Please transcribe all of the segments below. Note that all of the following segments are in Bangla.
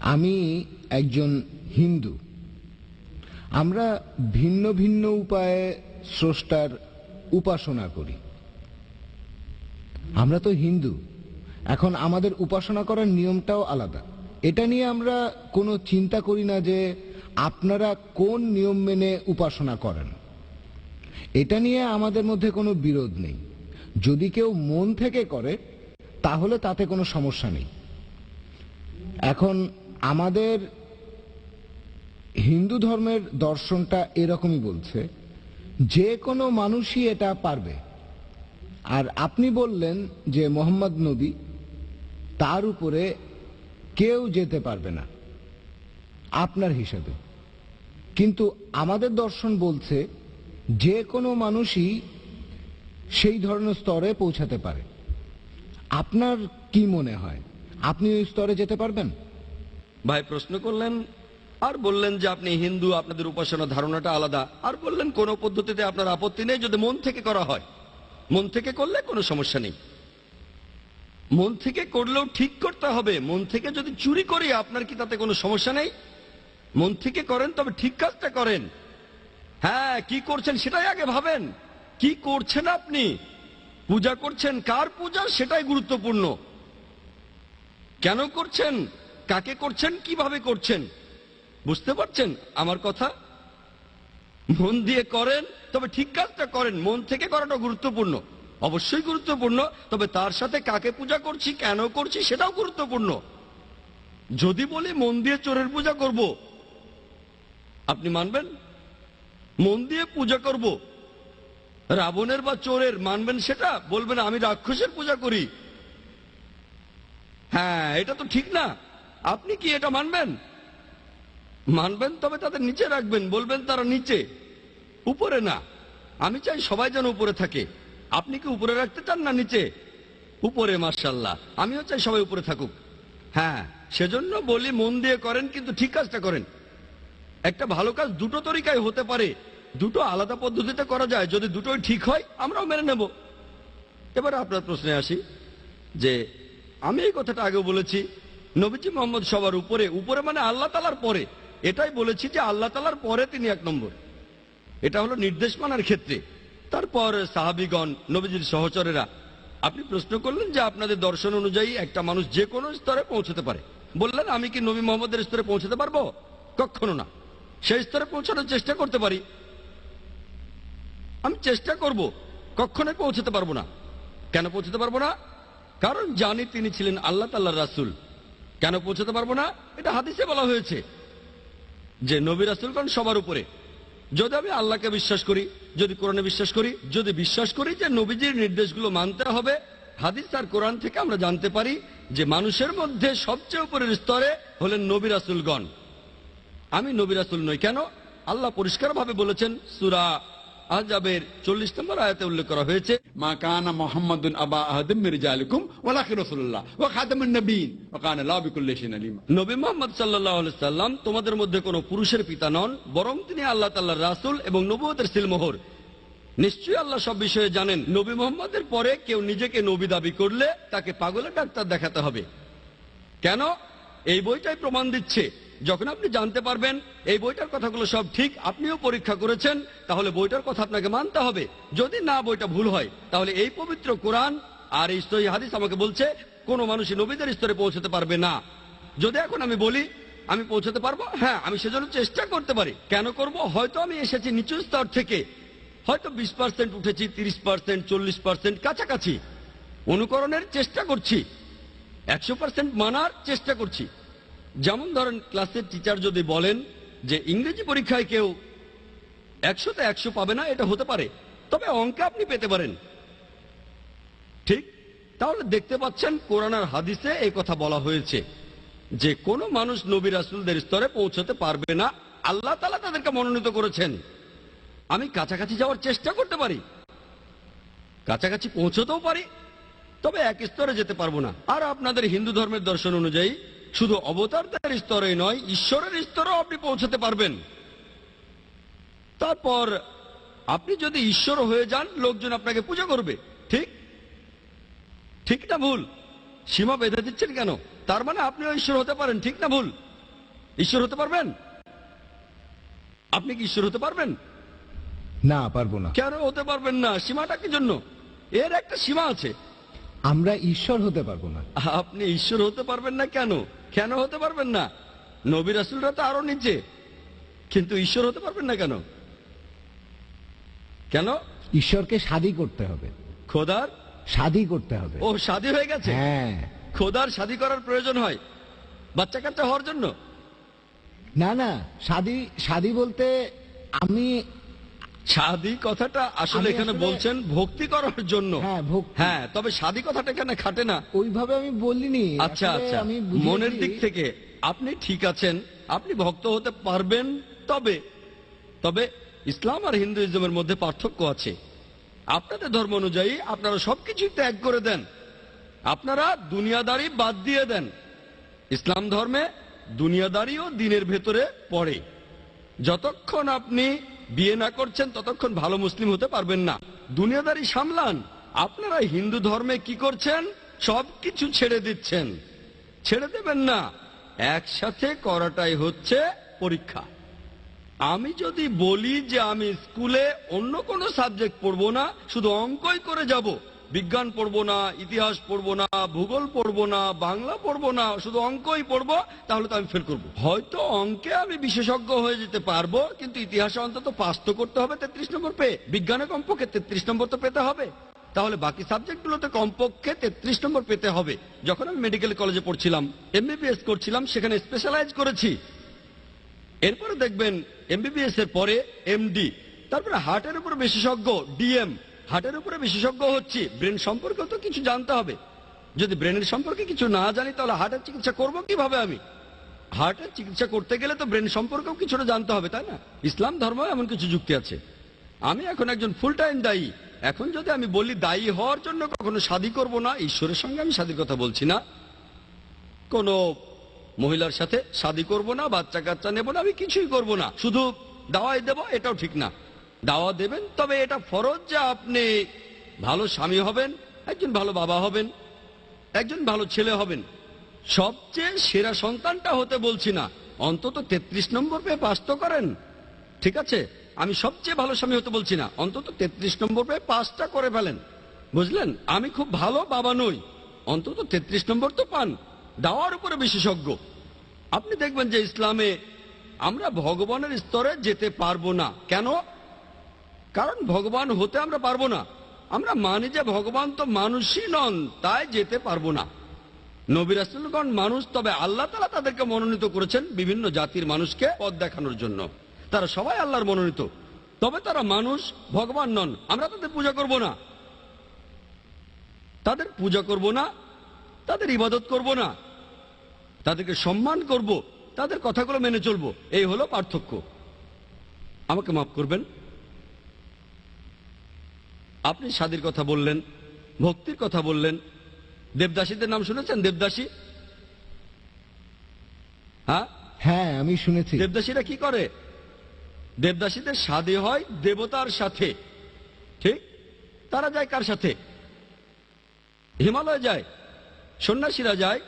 আমি একজন হিন্দু। আমরা ভিন্ন ভিন্ন উপায়ে স্রষ্টার উপাসনা করি। আমরা তো হিন্দু, এখন আমাদের উপাসনা করার নিয়মটাও আলাদা। এটা নিয়ে আমরা কোনো চিন্তা করি না যে আপনারা কোন নিয়ম মেনে উপাসনা করেন। এটা নিয়ে আমাদের মধ্যে কোনো বিরোধ নেই। যদি কেউ মন থেকে করে তাহলে তাতে কোনো সমস্যা নেই। এখন আমাদের হিন্দু ধর্মের দর্শনটা এরকমই বলছে, যে কোনো মানুষই এটা পারবে। আর আপনি বললেন যে মোহাম্মদ নবী, তার উপরে কেউ যেতে পারবে না আপনার হিসাবে। কিন্তু আমাদের দর্শন বলছে যে কোনো মানুষই সেই ধরনের স্তরে পৌঁছাতে পারে। আপনার কি মনে হয়, আপনি ওই স্তরে যেতে পারবেন? ভাই প্রশ্ন করলেন আর বললেন যে আপনি হিন্দু, আপনাদের উপাসনা ধারণাটা আলাদা, আর বললেন কোন পদ্ধতিতে আপনার আপত্তি নেই যদি মন থেকে করা হয়। মন থেকে করলে কোনো সমস্যা নেই। মন থেকে করলেও ঠিক করতে হবে। মন থেকে যদি চুরি করি আপনার কি তাতে কোনো সমস্যা নেই? মন থেকে করেন তবে ঠিক কাজটা করেন। হ্যাঁ, কি করছেন সেটাই আগে ভাবেন। কি করছেন আপনি? পূজা করছেন, কার পূজা সেটাই গুরুত্বপূর্ণ। কেন করছেন, কাকে করছেন, কিভাবে করছেন, বুঝতে পারছেন আমার কথা? মন দিয়ে করেন তবে ঠিক কাজটা করেন। মন থেকে করাটা গুরুত্বপূর্ণ, অবশ্যই গুরুত্বপূর্ণ, তবে তার সাথে কাকে পূজা করছি, কেন করছি সেটাও গুরুত্বপূর্ণ। যদি বলি মন দিয়ে চোরের পূজা করব, আপনি মানবেন? মন দিয়ে পূজা করব রাবণের বা চোরের, মানবেন সেটা? বলবেন আমি রাক্ষসের পূজা করি। হ্যাঁ, এটা তো ঠিক না। আপনি কি এটা মানবেন? মানবেন, তবে তাদের নিচে রাখবেন, বলবেন তারা নিচে, উপরে না। আমি চাই সবাই যেন উপরে থাকে। আপনি কি উপরে রাখতে চান না নিচে? উপরে, মাশাআল্লাহ। আমিও চাই সবাই উপরে থাকুক। হ্যাঁ, সেজন্য বলি মন দিয়ে করেন কিন্তু ঠিক কাজটা করেন। একটা ভালো কাজ দুটো তরিকায় হতে পারে, দুটো আলাদা পদ্ধতিতে করা যায়। যদি দুটোই ঠিক হয় আমরাও মেনে নেব। এবার আপনার প্রশ্নে আসি, যে আমি এই কথাটা আগেও বলেছি, নবীজি মোহাম্মদ সবার উপরে। উপরে মানে আল্লাহ তাআলার পরে। এটাই বলেছি যে আল্লাহ তাআলার পরে তিনি এক নম্বর। এটা হলো নির্দেশ মানার ক্ষেত্রে। তারপর সাহাবীগণ, নবীজির সহচরেরা। আপনি প্রশ্ন করলেন যে আপনাদের দর্শন অনুযায়ী একটা মানুষ যে কোনো স্তরে পৌঁছতে পারে। বললেন আমি কি নবী মোহাম্মদের স্তরে পৌঁছতে পারবো? কখনো না। সেই স্তরে পৌঁছানোর চেষ্টা করতে পারি, আমি চেষ্টা করব, কখনোই পৌঁছতে পারবো না। কেন পৌঁছতে পারবো না? কারণ জানি তিনি ছিলেন আল্লাহ তাআলার রাসূল। কেন পৌঁছতে পারবো না? এটা হাদিসে বলা হয়েছে যে নবী রাসূলগণ সবার উপরে। যদি আমি আল্লাহকে বিশ্বাস করি, যদি কোরআনে বিশ্বাস করি, যদি বিশ্বাস করি যে নবীজির নির্দেশগুলো মানতে হবে, হাদিস আর কোরআন থেকে আমরা জানতে পারি যে মানুষের মধ্যে সবচেয়ে উপরের স্তরে হলেন নবী রাসূলগণ। আমি নবী রাসূল নই। কেন? আল্লাহ পরিষ্কারভাবে বলেছেন, সূরা আহজাবের 40 নম্বর আয়াতে উল্লেখ করা হয়েছে, মা কানা মুহাম্মাদুন আবা আহাদিম মির রিজালিকুম ওয়ালাকিন রাসূলুল্লাহ ওয়া খাতামুন নবিয়্যিন ওয়া কানা আল্লাহু বিকুল্লি শাইইন আলিমা। নবী মুহাম্মদ সাল্লাল্লাহু আলাইহি সাল্লাম তোমাদের মধ্যে কোনো পুরুষের পিতা নন, বরং তিনি আল্লাহ তাআলার রাসূল এবং নবুয়তের সিলমোহর। নিশ্চয়ই আল্লাহ সব বিষয়ে জানেন। নবী মুহাম্মদের পরে কেউ নিজেকে নবী দাবি করলে তাকে পাগলের ডাক্তার দেখাতে হবে। কেন? এই বইটাই প্রমাণ দিচ্ছে। যখন আপনি জানতে পারবেন এই বইটার কথাগুলো সব ঠিক, আপনিও পরীক্ষা করেছেন, তাহলে বইটার কথা আপনাকে মানতে হবে। যদি না বইটা ভুল হয়, তাহলে এই পবিত্র কোরআন আর এই সহিহ হাদিস আমাকে বলছে কোনো মানুষই নবীদের স্তরে পৌঁছতে পারবে না। যদি এখন আমি বলি আমি পৌঁছতে পারবো, হ্যাঁ, আমি সেজন্য চেষ্টা করতে পারি। কেন করব? হয়তো আমি এসেছি নিচু স্তর থেকে, হয়তো 20% উঠেছি, 30%, 40% কাছাকাছি। অনুকরণের চেষ্টা করছি, 100% মানার চেষ্টা করছি। যেমন ধরেন, ক্লাসের টিচার যদি বলেন যে ইংরেজি পরীক্ষায় কেউ 100তে 100 পাবে না, এটা হতে পারে, তবে অঙ্কে আপনি পেতে পারেন। ঠিক? তাহলে দেখতে পাচ্ছেন কোরআন আর হাদিসে এই কথা বলা হয়েছে যে কোনো মানুষ নবী রাসূলদের স্তরে পৌঁছতে পারবে না। আল্লাহ তাআলা তাদেরকে মনোনীত করেছেন। আমি কাছাকাছি যাওয়ার চেষ্টা করতে পারি, কাছাকাছি পৌঁছতেও পারি, তবে এক স্তরে যেতে পারবো না। আর আপনাদের হিন্দু ধর্মের দর্শন অনুযায়ী শুধু অবতারদের স্তরে নয়, ঈশ্বরের স্তরেও আপনি পৌঁছতে পারবেন। তারপর আপনি যদি ঈশ্বর হয়ে যান, লোকজন আপনাকে পূজা করবে। ঠিক? ঠিক না ভুল? সীমা বেঁধে দিচ্ছেন কেন? তার মানে আপনিও ঈশ্বর হতে পারেন। ঠিক না ভুল? ঈশ্বর হতে পারবেন? আপনি কি ঈশ্বর হতে পারবেন? না, পারবো না। কেন হতে পারবেন না? সীমাটা কি জন্য? এর একটা সীমা আছে। আমরা ঈশ্বর হতে পারবো না। আপনি ঈশ্বর হতে পারবেন না কেন? কেন হতে পারবেন না? নবী রাসূলরা তো আরো নিচে, কিন্তু ঈশ্বর হতে পারবেন না কেন? কেন? ঈশ্বরকে শাদী করতে হবে। খোদার শাদী করতে হবে। ও শাদী হয়ে গেছে? হ্যাঁ। খোদার শাদী করার প্রয়োজন হয় বাচ্চা কাচ্চা হওয়ার জন্য? না না, শাদী শাদী বলতে আমি শাদী কথাটা আসলে আমি এখানে আসলে- বলছেন ভক্তি করার জন্য। হ্যাঁ, ভক্তি। হ্যাঁ, তবে শাদী কথাটা এখানে খাটে না। ওইভাবে আমি বলিনি। আচ্ছা আসলে আচ্ছা, আমি বুঝিয়েছি- মনের দিক থেকে আপনি ঠিক আছেন, আপনি ভক্ত হতে পারবেন। তবে তবে ইসলাম আর হিন্দুইজমের মধ্যে পার্থক্য আছে। আপনাদের ধর্ম অনুযায়ী আপনারা সবকিছুই ত্যাগ করে দেন, আপনারা দুনিয়াদারি বাদ দিয়ে দেন। ইসলাম ধর্মে দুনিয়াদারি ও দিনের ভেতরে পড়ে। যতক্ষণ আপনি বিয়ে না করছেন ততক্ষণ ভালো মুসলিম হতে পারবেন না। দুনিয়াদারি সামলান। আপনারা হিন্দু ধর্মে কি করছেন? সবকিছু ছেড়ে দিচ্ছেন। ছেড়ে দেবেন না, একসাথে করাটাই হচ্ছে পরীক্ষা। আমি যদি বলি যে আমি স্কুলে অন্য কোনো সাবজেক্ট পড়বো না, শুধু অঙ্কই করে যাব, বিজ্ঞান পড়বো না, ইতিহাস পড়বো না, ভূগোল পড়বো না, বাংলা পড়বো না, শুধু অঙ্কই পড়বো, তাহলে তো আমি ফেল করবো। হয়তো অঙ্কে আমি বিশেষজ্ঞ হয়ে যেতে পারবো, কিন্তু ইতিহাসে অন্তত পাস তো করতে হবে 33 নম্বর পেয়ে, বিজ্ঞানে কমপক্ষে 33 নম্বর তো পেতে হবে। তাহলে বাকি সাবজেক্টগুলোতে কমপক্ষে 33 নম্বর পেতে হবে। যখন আমি মেডিকেল কলেজে পড়ছিলাম, এমবিবিএস করছিলাম, সেখানে স্পেশালাইজ করেছি। এরপরে দেখবেন এমবিবিএস এর পরে এমডি, তারপরে হার্টের উপর বিশেষজ্ঞ, ডিএম। হার্টের উপরে বিশেষজ্ঞ হচ্ছি, ব্রেন সম্পর্কেও তো কিছু জানতে হবে। যদি ব্রেনের সম্পর্কে কিছু না জানি তাহলে হার্টের চিকিৎসা করব কিভাবে? আমি হার্টের চিকিৎসা করতে গেলে তো ব্রেন সম্পর্কেও কিছুটা জানতে হবে, তাই না? ইসলাম ধর্ম এমন কিছু যুক্তি আছে। আমি এখন একজন ফুল টাইম দায়ী। এখন যদি আমি বলি দায়ী হওয়ার জন্য কখনো শাদী করব না, ঈশ্বরের সঙ্গে আমি শাদীর কথা বলছি না, কোনো মহিলার সাথে শাদী করব না, বাচ্চা কাচ্চা নেব না, আমি কিছুই করব না, শুধু দাওয়াই দেব, এটাও ঠিক না। দাওয়া দেবেন, তবে এটা ফরজ যে আপনি ভালো স্বামী হবেন, একজন ভালো বাবা হবেন, একজন ভালো ছেলে হবেন। সবচেয়ে সেরা সন্তানটা হতে বলছি না, অন্তত 33 নম্বর পেয়ে পাস তো করেন। ঠিক আছে, আমি সবচেয়ে ভালো স্বামী হতে বলছি না, অন্তত 33 নম্বর পেয়ে পাসটা করে ফেলেন। বুঝলেন? আমি খুব ভালো বাবা নই, অন্তত 33 নম্বর তো পান। দাওয়ার উপরে বিশেষজ্ঞ। আপনি দেখবেন যে ইসলামে আমরা ভগবানের স্তরে যেতে পারবো না। কেন? কারণ ভগবান হতে আমরা পারবো না। আমরা মানি যে ভগবান তো মানুষই নন, তাই যেতে পারবো না। নবী রাসূলগণ মানুষ, তবে আল্লাহ তাআলা তাদেরকে মনোনীত করেছেন বিভিন্ন জাতির মানুষকে পথ দেখানোর জন্য। তারা সবাই আল্লাহর মনোনীত, তবে তারা মানুষ, ভগবান নন। আমরা তাদের পূজা করব না, তাদের পূজা করব না, তাদের ইবাদত করব না, তাদেরকে সম্মান করব, তাদের কথাগুলো মেনে চলবো। এই হলো পার্থক্য। আমাকে মাফ করবেন, আপনি শাদীর কথা বললেন, ভক্তির কথা বললেন। দেবদাসীদের নাম শুনেছেন? দেবদাসী? হ্যাঁ হ্যাঁ, আমি শুনেছি। দেবদাসীরা কি করে? দেবদাসীদের শাদী হয় দেবতার সাথে। ঠিক? তারা যায় কার সাথে? হিমালয়ে যায়। সন্ন্যাসীরা যায়,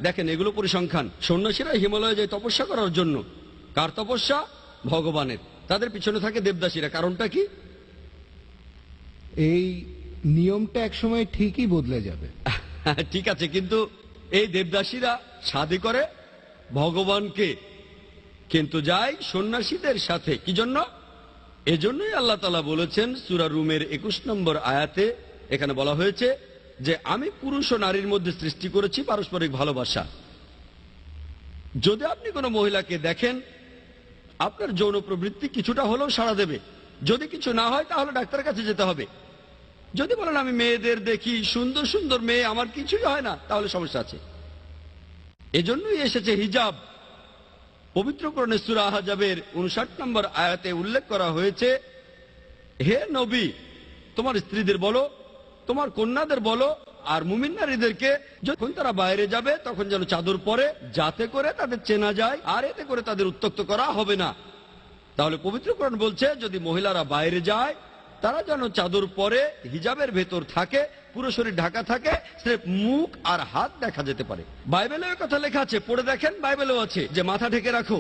দেখেন এগুলো পরিসংখ্যান। সন্ন্যাসীরা হিমালয়ে যায় তপস্যা করার জন্য। কার তপস্যা? ভগবানের। তাদের পিছনে থাকে দেবদাসীরা। কারণটা কি? এই নিয়মটা একসময় ঠিকই বদলে যাবে। ঠিক আছে, কিন্তু এই দেবদাসীরা শাদী করে ভগবানকে, কিন্তু যায় সন্ন্যাসীদের সাথে। কি জন্য? এজন্যই আল্লাহ তাআলা বলেছেন সূরা রুমের 21 নম্বর আয়াতে, এখানে বলা হয়েছে যে আমি পুরুষ ও নারীর মধ্যে সৃষ্টি করেছি পারস্পরিক ভালোবাসা। যদি আপনি কোনো মহিলাকে দেখেন, আপনার যৌন প্রবৃত্তি কিছুটা হলেও সাড়া দেবে। যদি কিছু না হয় তাহলে ডাক্তারের কাছে যেতে হবে। যদি বলেন আমি মেয়েদের দেখি, সুন্দর সুন্দর মেয়ে, আমার কিছুই হয় না, তাহলে সমস্যা আছে। এজন্যই এসেছে হিজাব। পবিত্র কোরআনে সূরা আহজাবের 59 নম্বর আয়াতে উল্লেখ করা হয়েছে, হে নবী, তোমার স্ত্রীদের বলো, তোমার কন্যাদের বলো, আর মুমিন নারীদেরকে যখন তারা বাইরে যাবে তখন যেন চাদর পরে, যাতে করে তাদের চেনা যায়, আর এতে করে তাদের উত্ত্যক্ত করা হবে না। তাহলে পবিত্র কোরআন বলছে যদি মহিলারা বাইরে যায় তারা যেন চাদর পরে হিজাবের ভেতর থাকে, পুরো শরীর ঢাকা থাকে, স্রেফ মুখ আর হাত দেখা যেতে পারে। বাইবেলেও কথা লেখা আছে, পড়ে দেখেন, বাইবেলেও আছে যে মাথা ঢেকে রাখো।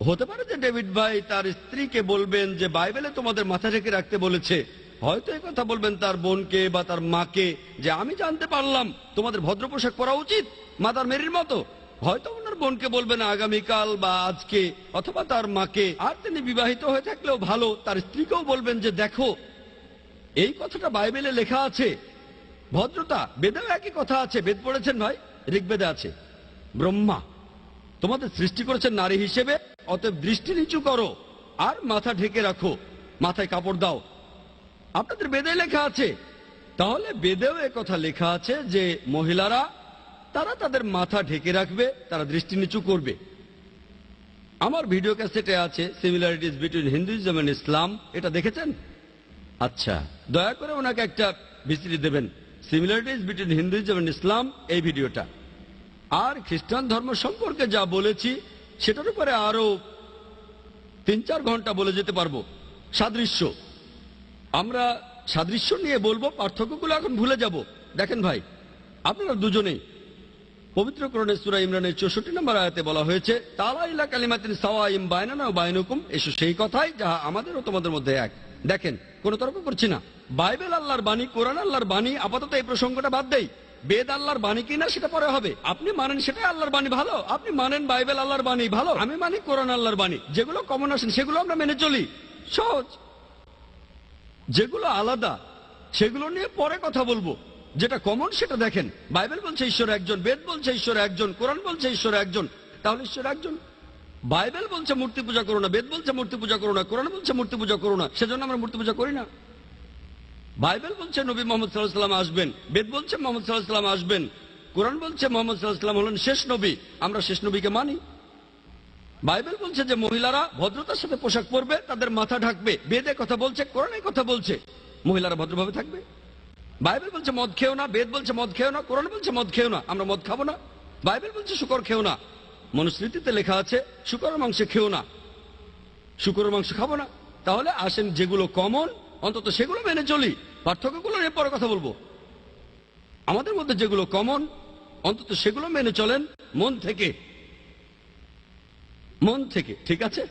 হতে পারে যে ডেভিড ভাই তার স্ত্রীকে বলবেন যে বাইবেলে তোমাদের মাথা ঢেকে রাখতে বলেছে, হয়তো এই কথা বলবেন তার বোনকে বা তার মাকে যে আমি জানতে পারলাম তোমাদের ভদ্র পোশাক পরা উচিত মাদার মেরির মতো। হয়তো ওনার বোনকে বলবেন আগামীকাল বা আজকে, অথবা তার মাকে, আর তিনি বিবাহিত হয়ে থাকলেও ভালো, তার স্ত্রীকেও বলবেন যে দেখো এই কথাটা বাইবেলে লেখা আছে। ভদ্রতা বেদেও একই কথা আছে। বেদ পড়েছেন ভাই? ঋগ্বেদে আছে, ব্রহ্মা তোমাদের সৃষ্টি করেছেন নারী হিসেবে, অতএব দৃষ্টি নিচু করো আর মাথা ঢেকে রাখো, মাথায় কাপড় দাও। আপনাদের বেদে লেখা আছে। তাহলে বেদেও কথা লেখা আছে যে মহিলারা তারা তাদের মাথা ঢেকে রাখবে, তারা দৃষ্টি নিচু করবে। আমার ভিডিও ক্যাসেটে আছে সিমিলারিটিজ বিটুইন হিন্দুইজম এন্ড ইসলাম, এটা দেখেছেন? আচ্ছা, দয়া করে ওনাকে একটা ভিসিডি দেবেন, সিমিলারিটিজ বিটুইন হিন্দুইজম এন্ড ইসলাম, এই ভিডিওটা। আর খ্রিস্টান ধর্ম সম্পর্কে যা বলেছি সেটার উপরে আরো 3-4 ঘন্টা বলে যেতে পারবো। সাদৃশ্য, আমরা সাদৃশ্য নিয়ে বলবো, পার্থক্যগুলো এখন ভুলে যাব। দেখেন ভাই, আপনারা দুজনেই পবিত্র কোরআনে সূরা ইমরানের 64 নম্বর আয়াতে বলা হয়েছে তাআলা ইলা কালিমাতিন সাওয়াইম বাইনানা ওয়া বাইনাকুম, এসো সেই কথাই যাহা আমাদের ও তোমাদের মধ্যে এক। দেখেন, কোনো তর্ক করছি না। বাইবেল আল্লাহর বাণী, কোরআন আল্লাহর বাণী। আপাতত এই প্রসঙ্গটা বাদ দেই, বেদ আল্লাহর বাণী কিনা সেটা পরে হবে। আপনি মানেন সেটাই আল্লাহর বাণী, ভালো। আপনি মানেন বাইবেল আল্লাহর বাণী, ভালো। আমি মানি কোরআন আল্লাহর বাণী। যেগুলো কমন আসেন সেগুলো আমরা মেনে চলি, সহজ। যেগুলো আলাদা সেগুলো নিয়ে পরে কথা বলবো। যেটা কমন সেটা দেখেন। বাইবেল বলছে ঈশ্বর একজন, বেদ বলছে ঈশ্বর একজন, কোরআন বলছে ঈশ্বর একজন, তাহলে ঈশ্বর একজন। বাইবেল বলছে মূর্তি পূজা করো না, বেদ বলছে মূর্তি পূজা করো না, কোরআন বলছে মূর্তি পূজা করো না, সেজন্য আমরা মূর্তি পূজা করি না। বাইবেল বলছে নবী মোহাম্মদ সাল্লাল্লাহু আলাইহি ওয়াসাল্লাম আসবেন, বেদ বলছে মোহাম্মদ সাল্লাল্লাহু আলাইহি ওয়াসাল্লাম আসবেন, কোরআন বলছে মোহাম্মদ সাল্লাল্লাহু আলাইহি ওয়াসাল্লাম হলেন শেষ নবী, আমরা শেষ নবীকে মানি। বাইবেল বলছে যে মহিলারা ভদ্রতার সাথে পোশাক পরবে, তাদের মাথা ঢাকবে, বেদে কথা বলছে, কোরআনে কথা বলছে মহিলারা ভদ্রভাবে থাকবে। বাইবেল বলছে মদ খেও না, বেদ বলছে মদ খেও না, কোরআন বলছে মদ খেও না, আমরা মদ খাবো না। বাইবেল বলছে শুকর খেও না, মনুস্মৃতিতে লেখা আছে শুকরের মাংস খেও না, শুকরের মাংস খাবো না। তাহলে আসেন যেগুলো কমন অন্তত সেগুলো মেনে চলি, পার্থক্যগুলো নিয়ে পরে কথা বলবো। আমাদের মধ্যে যেগুলো কমন অন্তত সেগুলো মেনে চলেন মন থেকে, মন থেকে, ঠিক আছে?